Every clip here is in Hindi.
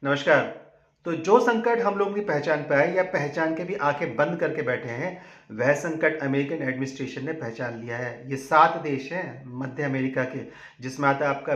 नमस्कार। तो जो संकट हम लोगों की पहचान पे है या पहचान के भी आंखें बंद करके बैठे हैं, वह संकट अमेरिकन एडमिनिस्ट्रेशन ने पहचान लिया है। ये 7 देश हैं मध्य अमेरिका के, जिसमें आता है आपका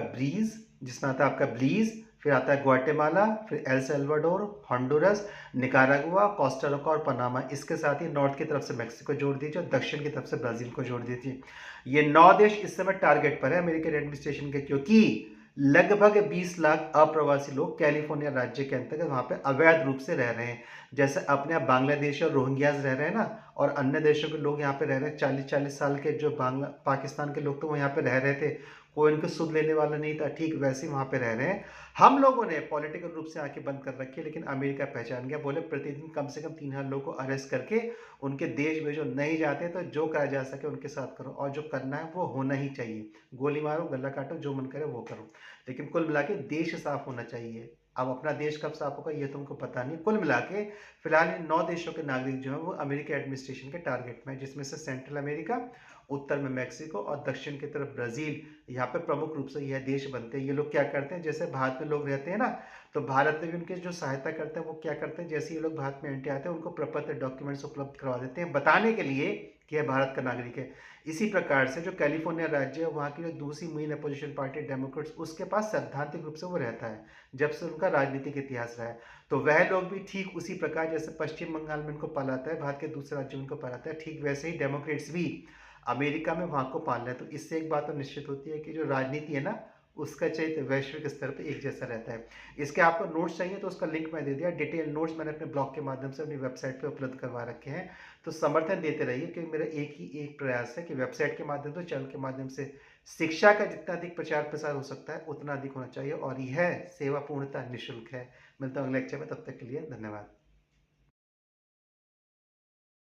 ब्लीज़, फिर आता है ग्वाटेमाला, फिर El Salvador, Honduras, Nicaragua, Costa Rica और पनामा। इसके साथ ही नॉर्थ की तरफ से मेक्सिको जोड़ दीजिए और दक्षिण की तरफ से ब्राज़ील को जोड़ दीजिए। ये 9 देश इस समय टारगेट पर है अमेरिकन एडमिनिस्ट्रेशन के, क्योंकि लगभग 20 लाख अप्रवासी लोग कैलिफोर्निया राज्य के अंतर्गत वहां पे अवैध रूप से रह रहे हैं। जैसे अपने यहाँ बांग्लादेश और रोहिंग्याज रह रहे हैं ना, और अन्य देशों के लोग यहाँ पे रह रहे हैं। 40-40 साल के जो बांग्ला पाकिस्तान के लोग तो वो यहाँ पे रह रहे थे, कोई उनको सुध लेने वाला नहीं था, ठीक वैसे ही वहाँ पे रह रहे हैं। हम लोगों ने पॉलिटिकल रूप से आंखें बंद कर रखी है, लेकिन अमेरिका पहचान गया। बोले प्रतिदिन कम से कम 3,000 लोगों को अरेस्ट करके उनके देश भेजो। नहीं जाते तो जो करा जा सके उनके साथ करो, और जो करना है वो होना ही चाहिए। गोली मारो, गला काटो, जो मन करे वो करो, लेकिन कुल मिला के देश साफ होना चाहिए। अब अपना देश कब साफ होगा ये तुमको पता नहीं। कुल मिला के फिलहाल इन 9 देशों के नागरिक जो हैं वो अमेरिका एडमिनिस्ट्रेशन के टारगेट में है, जिसमें से सेंट्रल अमेरिका, उत्तर में मैक्सिको और दक्षिण की तरफ ब्राजील। यहाँ पे प्रमुख रूप से यह देश बनते हैं। ये लोग क्या करते हैं, जैसे भारत में लोग रहते हैं ना, तो भारत में भी उनके जो सहायता करते हैं वो क्या करते हैं, जैसे ये लोग भारत में एंट्री आते हैं उनको प्रपत्र डॉक्यूमेंट्स उपलब्ध करवा देते हैं, बताने के लिए कि यह भारत का नागरिक है। इसी प्रकार से जो कैलिफोर्निया राज्य है, वहाँ की जो दूसरी मेन अपोजिशन पार्टी डेमोक्रेट्स, उसके पास सैद्धांतिक रूप से वो रहता है, जब से उनका राजनीतिक इतिहास रहा है। तो वह लोग भी ठीक उसी प्रकार, जैसे पश्चिम बंगाल में इनको पाला जाता है, भारत के दूसरे राज्यों में इनको पाला जाता है, ठीक वैसे ही डेमोक्रेट्स भी अमेरिका में वहाँ को पाल रहे हैं। तो इससे एक बात तो निश्चित होती है कि जो राजनीति है ना, उसका चरित्र वैश्विक स्तर पर एक जैसा रहता है। इसके आपको नोट्स चाहिए तो उसका लिंक मैं दे दिया। डिटेल नोट्स मैंने अपने ब्लॉग के माध्यम से अपनी वेबसाइट पे उपलब्ध करवा रखे हैं। तो समर्थन देते रहिए, क्योंकि मेरा एक प्रयास है कि वेबसाइट के माध्यम से, चैनल के माध्यम से शिक्षा का जितना अधिक प्रचार प्रसार हो सकता है उतना अधिक होना चाहिए, और यह सेवा पूर्णतः निःशुल्क है। मिलता हूँ अगले लेक्चर में, तब तक के लिए धन्यवाद।